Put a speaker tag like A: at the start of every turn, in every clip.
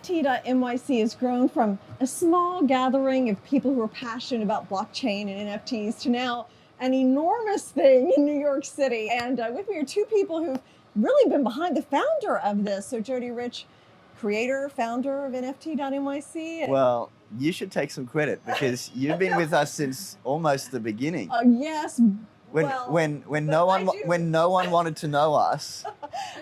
A: NFT.NYC has grown from a small gathering of people who are passionate about blockchain and NFTs to now an enormous thing in New York City. And with me are two people who've really been behind the founder of this. So Jody Rich, creator, founder of NFT.NYC.
B: Well, you should take some credit because you've been with us since almost the beginning.
A: Yes.
B: When no one wanted to know us.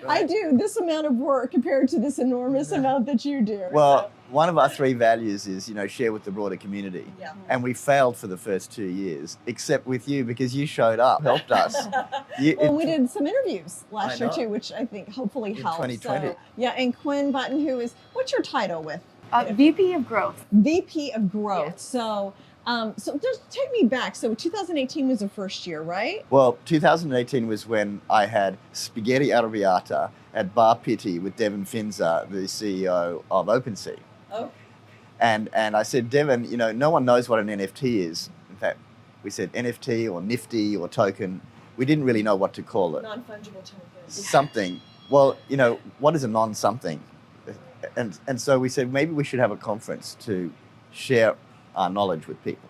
A: Right? I do this amount of work compared to this enormous amount that you do.
B: Well, one of our three values is, share with the broader community.
A: Yeah.
B: And we failed for the first 2 years, except with you because you showed up, helped us.
A: We did some interviews last year too, which I think hopefully helped.
B: 2020.
A: So, yeah, and Quinn Button, what's your title with?
C: VP of Growth.
A: VP of Growth.
C: Yes.
A: So just take me back. So 2018 was the first year, right?
B: Well, 2018 was when I had spaghetti arrabbiata at Bar Pitti with Devin Finza, the CEO of OpenSea.
A: Oh.
B: And I said, Devin, no one knows what an NFT is. In fact, we said NFT or Nifty or token. We didn't really know what to call it.
A: Non-fungible token.
B: Something. Well, what is a non-something? And so we said, maybe we should have a conference to share our knowledge with people.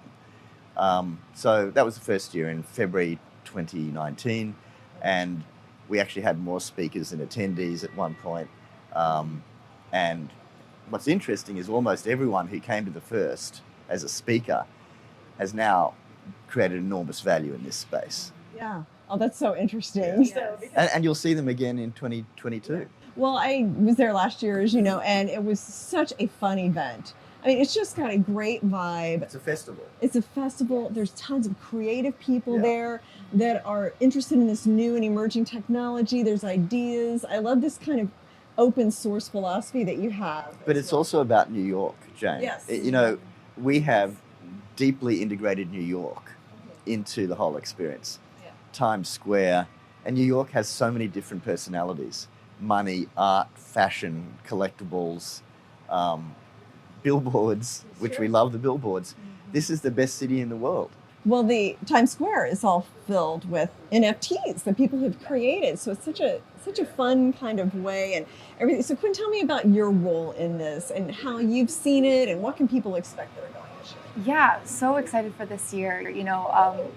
B: So that was the first year in February 2019. And we actually had more speakers and attendees at one point. And what's interesting is almost everyone who came to the first as a speaker has now created enormous value in this space.
A: Yeah. Oh, that's so interesting.
B: Yeah. And you'll see them again in 2022.
A: Well, I was there last year, as you know, and it was such a fun event. I mean, it's just got a great vibe.
B: It's a festival.
A: It's a festival. There's tons of creative people there that are interested in this new and emerging technology. There's ideas. I love this kind of open source philosophy that you have.
B: But it's also about New York, Jane.
A: Yes.
B: We have deeply integrated New York into the whole experience. Yeah. Times Square. And New York has so many different personalities. Money, art, fashion, collectibles, billboards, which we love the billboards. Mm-hmm. This is the best city in the world.
A: Well, the Times Square is all filled with NFTs that people have created. So it's such a fun kind of way and everything. So Quinn, tell me about your role in this and how you've seen it and what can people expect that are going this year?
C: Yeah, so excited for this year.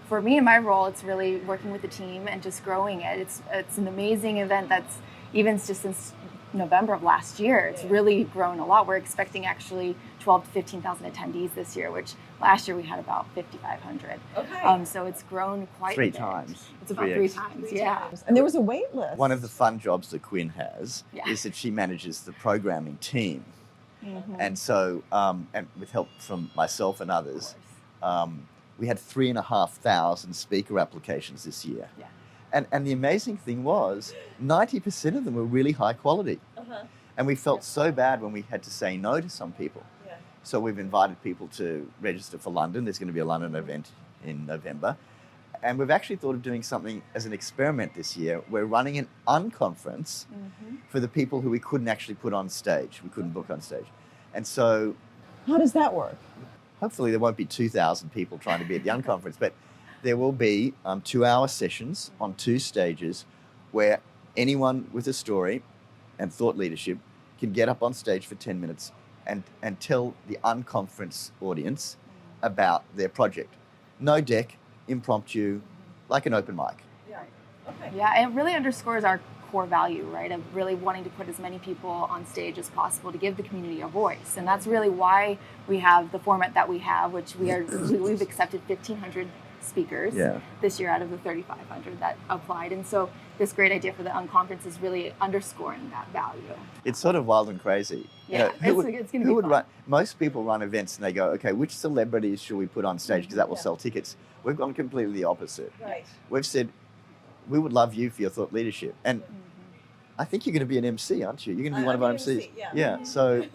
C: For me and my role, it's really working with the team and just growing it. It's an amazing event that's even just since November of last year, it's really grown a lot. We're expecting actually 12 to 15,000 attendees this year, which last year we had about 5,500.
A: Okay.
C: So it's grown quite
B: Three
C: a bit.
B: times.
C: It's about three times, yeah.
A: And there was a wait list.
B: One of the fun jobs that Quinn has is that she manages the programming team. Mm-hmm. And so, and with help from myself and others, we had 3,500 speaker applications this year.
C: Yeah.
B: And the amazing thing was 90% of them were really high quality. Uh-huh. And we felt so bad when we had to say no to some people. Yeah. So we've invited people to register for London. There's going to be a London event in November. And we've actually thought of doing something as an experiment this year. We're running an unconference for the people who we couldn't actually put on stage. We couldn't book on stage. And so...
A: How does that work?
B: Hopefully there won't be 2,000 people trying to be at the unconference, but there will be 2-hour sessions on 2 stages where anyone with a story and thought leadership can get up on stage for 10 minutes and tell the unconference audience about their project. No deck, impromptu, like an open mic.
A: Yeah. Okay.
C: Yeah, it really underscores our core value, right, of really wanting to put as many people on stage as possible to give the community a voice. And that's really why we have the format that we have, which we've accepted 1,500 speakers this year out of the 3,500 that applied. And so this great idea for the unconference is really underscoring that value.
B: It's sort of wild and crazy.
C: Yeah, it's going to be fun.
B: Most people run events and they go, okay, which celebrities should we put on stage because that will sell tickets? We've gone completely the opposite.
A: Right.
B: We've said, we would love you for your thought leadership. And I think you're going to be an MC, aren't you? You're going to be one of our MCs. Yeah, so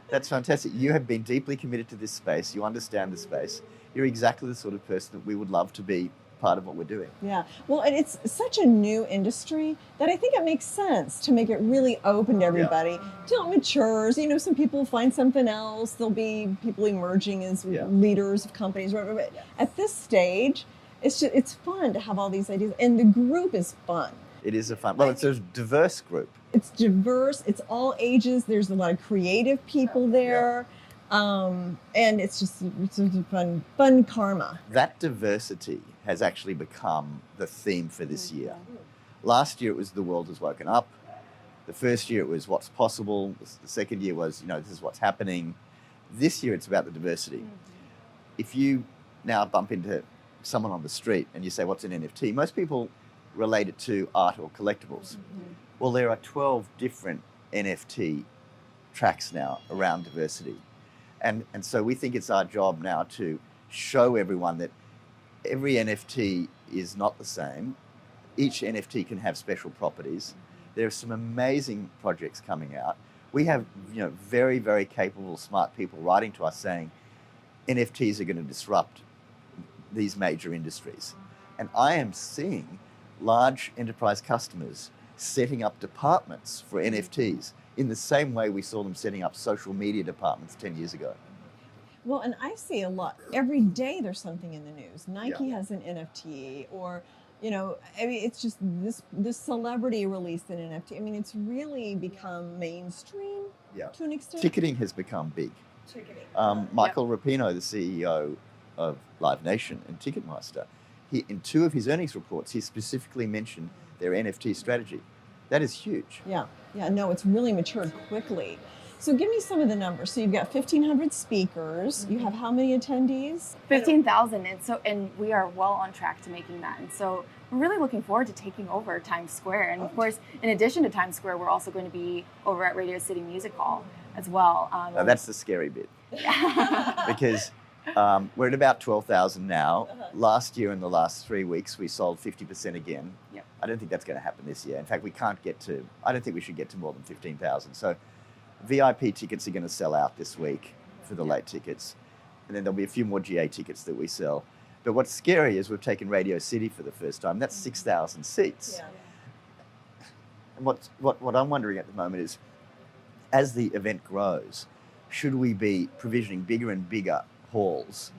B: that's fantastic. You have been deeply committed to this space. You understand the space. You're exactly the sort of person that we would love to be part of what we're doing.
A: Yeah, well, and it's such a new industry that I think it makes sense to make it really open to everybody till it matures. Some people find something else. There'll be people emerging as leaders of companies. But at this stage, it's fun to have all these ideas, and the group is fun.
B: It is a fun. Well, it's a diverse group.
A: It's diverse. It's all ages. There's a lot of creative people there, and it's a fun karma.
B: That diversity has actually become the theme for this year. Last year it was the world has woken up. The first year it was what's possible. The second year was, this is what's happening. This year it's about the diversity. If you now bump into someone on the street and you say, what's an NFT? Most people relate it to art or collectibles. Well, there are 12 different NFT tracks now around diversity. And so we think it's our job now to show everyone that every NFT is not the same. Each NFT can have special properties. There are some amazing projects coming out. We have, very, very capable, smart people writing to us saying NFTs are going to disrupt these major industries. And I am seeing large enterprise customers setting up departments for NFTs in the same way we saw them setting up social media departments 10 years ago.
A: Well, and I see a lot. Every day there's something in the news. Nike has an NFT, or, it's just this celebrity released an NFT. I mean, it's really become mainstream to an extent.
B: Ticketing has become big. Michael Rapino, the CEO of Live Nation and Ticketmaster, in two of his earnings reports, he specifically mentioned their NFT strategy. That is huge.
A: No, it's really matured quickly. So give me some of the numbers. So you've got 1,500 speakers. You have how many attendees?
C: 15,000, and we are well on track to making that. And so we're really looking forward to taking over Times Square. And of course, in addition to Times Square, we're also going to be over at Radio City Music Hall as well.
B: Now that's the scary bit, because we're at about 12,000 now. Last year, in the last 3 weeks, we sold 50% again. I don't think that's going to happen this year. In fact, I don't think we should get to more than 15,000. So VIP tickets are going to sell out this week for the late tickets. And then there'll be a few more GA tickets that we sell. But what's scary is we've taken Radio City for the first time. That's 6,000 seats. And what I'm wondering at the moment is, as the event grows, should we be provisioning bigger and bigger halls?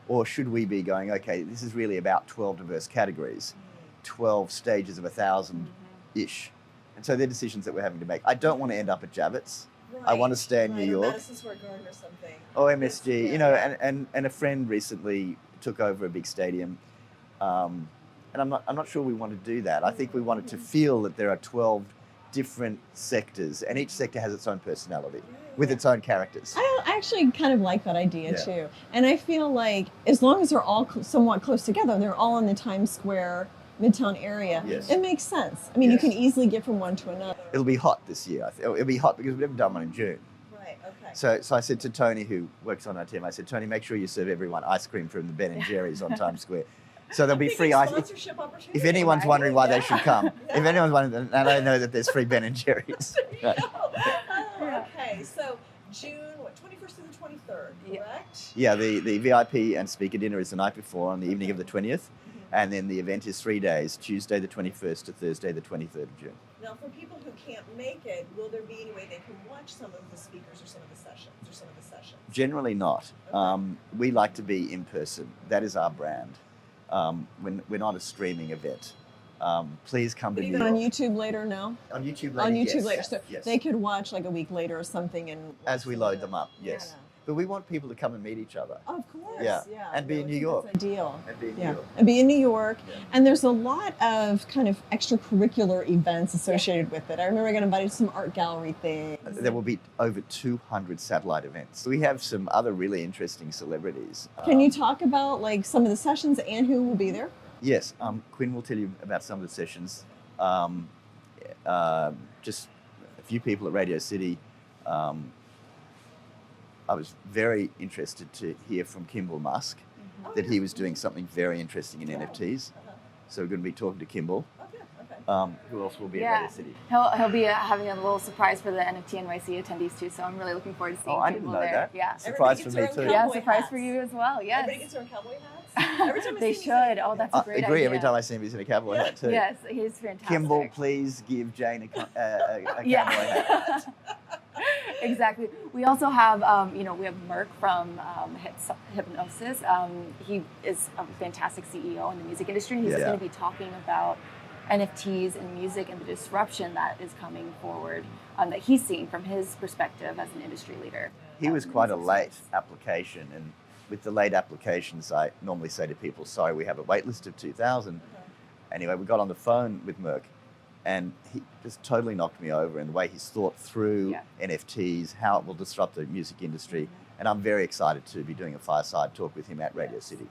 B: Or should we be going, okay, this is really about 12 diverse categories, 12 stages of 1,000-ish. And so they're decisions that we're having to make. I don't want to end up at Javits. I want to stay in New York.
A: Madison Square Garden or something.
B: Or MSG, and a friend recently took over a big stadium. And I'm not sure we want to do that. I think we wanted to feel that there are 12 different sectors, and each sector has its own personality with its own characters.
A: I actually kind of like that idea too. And I feel like as long as they're all somewhat close together, they're all in the Times Square Midtown area, it makes sense. I mean, you can easily get from one to another.
B: It'll be hot this year. It'll be hot because we've never done one in June.
A: Right, okay.
B: So I said to Tony, who works on our team, I said, Tony, make sure you serve everyone ice cream from the Ben & Jerry's on Times Square. So there'll be free ice. If anyone's wondering why they should come, if anyone's wondering, and I know that there's free Ben & Jerry's.
A: Okay, so June, 21st to the 23rd, correct?
B: Yeah, the VIP and speaker dinner is the night before on the evening of the 20th. And then the event is 3 days, Tuesday the 21st to Thursday the 23rd of June.
A: Now, for people who can't make it, will there be any way they can watch some of the speakers or some of the sessions?
B: Generally not. Okay. We like to be in person. That is our brand. We're not a streaming event. Please come to New York.
A: On YouTube later, no?
B: On YouTube later,
A: On YouTube later. So
B: yes.
A: They could watch like a week later or something. And
B: as we load them up, yes. Yeah. But we want people to come and meet each other.
A: Of course.
B: Yeah. And be in New York.
A: That's ideal.
B: And be in New York.
A: And be in New York. Yeah. And there's a lot of kind of extracurricular events associated with it. I remember I got invited to some art gallery things.
B: There will be over 200 satellite events. We have some other really interesting celebrities.
A: Can you talk about like some of the sessions and who will be there?
B: Yes. Quinn will tell you about some of the sessions. Just a few people at Radio City. I was very interested to hear from Kimball Musk that he was doing something very interesting in NFTs. So we're going to be talking to Kimball. Who else will be at Radio City?
C: He'll be having a little surprise for the NFT.NYC attendees too. So I'm really looking forward to seeing Kimball
B: I didn't know
C: there.
B: that.
C: Yeah.
B: Surprise for me too.
C: Yeah, surprise for you as well. Yes.
A: Everybody gets to wear cowboy hats? Every time
C: they should. Oh, that's a great idea.
B: I agree. Every time I see him, he's in a cowboy hat too.
C: Yes, he's fantastic.
B: Kimball, please give Jane a cowboy hat.
C: Exactly. We also have, we have Merck from Hypnosis. He is a fantastic CEO in the music industry. He's going to be talking about NFTs and music and the disruption that is coming forward that he's seeing from his perspective as an industry leader.
B: He was quite a late application, and with the late applications, I normally say to people, sorry, we have a wait list of 2,000. Anyway, we got on the phone with Merck, and he just totally knocked me over in the way he's thought through NFTs, how it will disrupt the music industry. And I'm very excited to be doing a fireside talk with him at Radio City.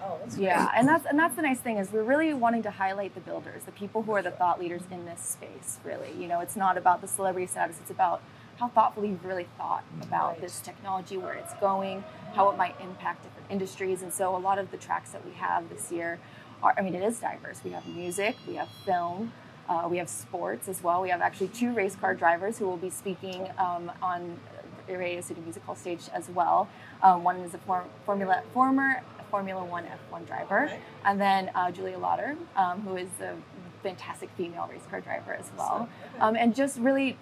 A: Oh, that's
C: Yeah, and that's the nice thing is we're really wanting to highlight the builders, the people who are the thought leaders in this space, really. You know, it's not about the celebrity status, it's about how thoughtfully you've really thought about this technology, where it's going, how it might impact different industries. And so a lot of the tracks that we have this year are, I mean, it is diverse. We have music, we have film, we have sports as well. We have actually 2 race car drivers who will be speaking on Radio City Music Hall stage as well. One is a former Formula One F1 driver, and then Julia Lauder, who is a fantastic female race car driver as well. And just really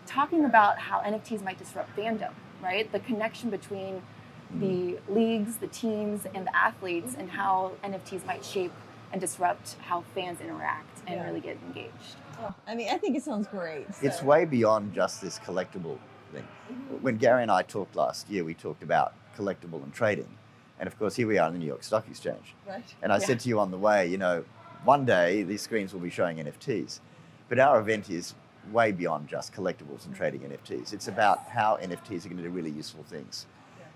C: talking about how NFTs might disrupt fandom, right? The connection between the leagues, the teams, and the athletes, and how NFTs might shape and disrupt how fans interact and really get engaged.
A: Oh, I mean, I think it sounds great. So.
B: It's way beyond just this collectible thing. When Gary and I talked last year, we talked about collectible and trading. And of course, here we are in the New York Stock Exchange.
A: Right.
B: And I said to you on the way, you know, one day these screens will be showing NFTs. But our event is way beyond just collectibles and trading NFTs. It's about how NFTs are going to do really useful things.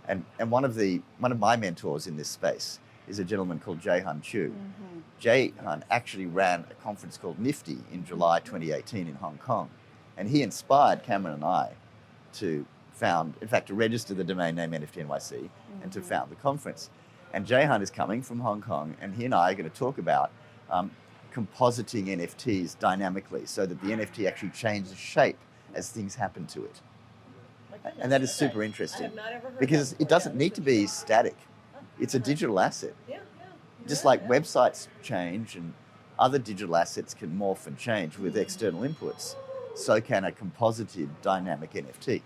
B: And one of my mentors in this space is a gentleman called Jae-Hun Chu. Jae-Hun actually ran a conference called Nifty in July 2018 in Hong Kong. And he inspired Cameron and I to register the domain name NFT.NYC and to found the conference. And Jae-Hun is coming from Hong Kong, and he and I are going to talk about compositing NFTs dynamically so that the NFT actually changes shape as things happen to it. And that is super interesting because it doesn't need to be static. It's a digital asset. Just like websites change and other digital assets can morph and change with external inputs, so can a composited dynamic NFT.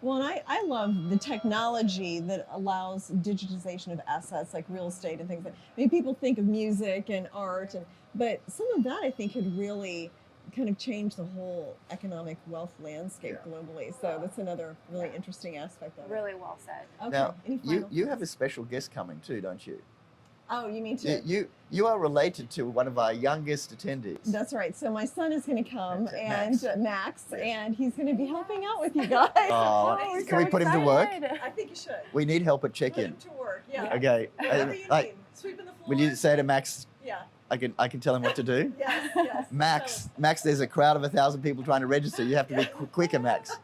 A: Well, and I love the technology that allows digitization of assets like real estate and things. I mean, people think of music and art, but some of that I think could really kind of change the whole economic wealth landscape globally. So that's another really interesting aspect of it.
C: Really well said.
A: Okay.
B: Now,
A: Any final
B: you have a special guest coming too, don't you?
A: Oh, you mean to?
B: You are related to one of our youngest attendees.
A: That's right. So my son is going to come,
B: Max.
A: and Max, and he's going to be helping out with you guys.
B: Oh,
A: we're
B: can we
A: so
B: put him to work?
A: excited. I think you should.
B: We need help at
A: Put
B: check-in.
A: him to work. Yeah.
B: Okay.
A: Whatever you
B: Like,
A: need. Sweeping the floor.
B: will you say to Max,
A: Yeah.
B: I can tell him what to do?
A: Yes.
B: Max, there's a crowd of 1,000 people trying to register. You have to be quicker, Max.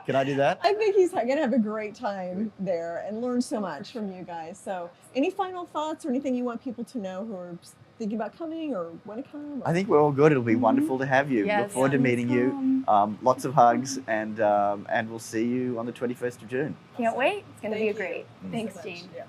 B: Can I do that?
A: I think he's going to have a great time there and learn so much from you guys. So, any final thoughts or anything you want people to know who are thinking about coming or want to come?
B: I think we're all good. It'll be wonderful to have you.
C: Yes,
B: Look forward to meeting you. Lots of hugs, and we'll see you on the 21st of June.
C: Can't wait. It's going to be
A: Thank
C: great.
A: you.
C: Thanks,
A: So much.
C: Gene.
A: Yeah.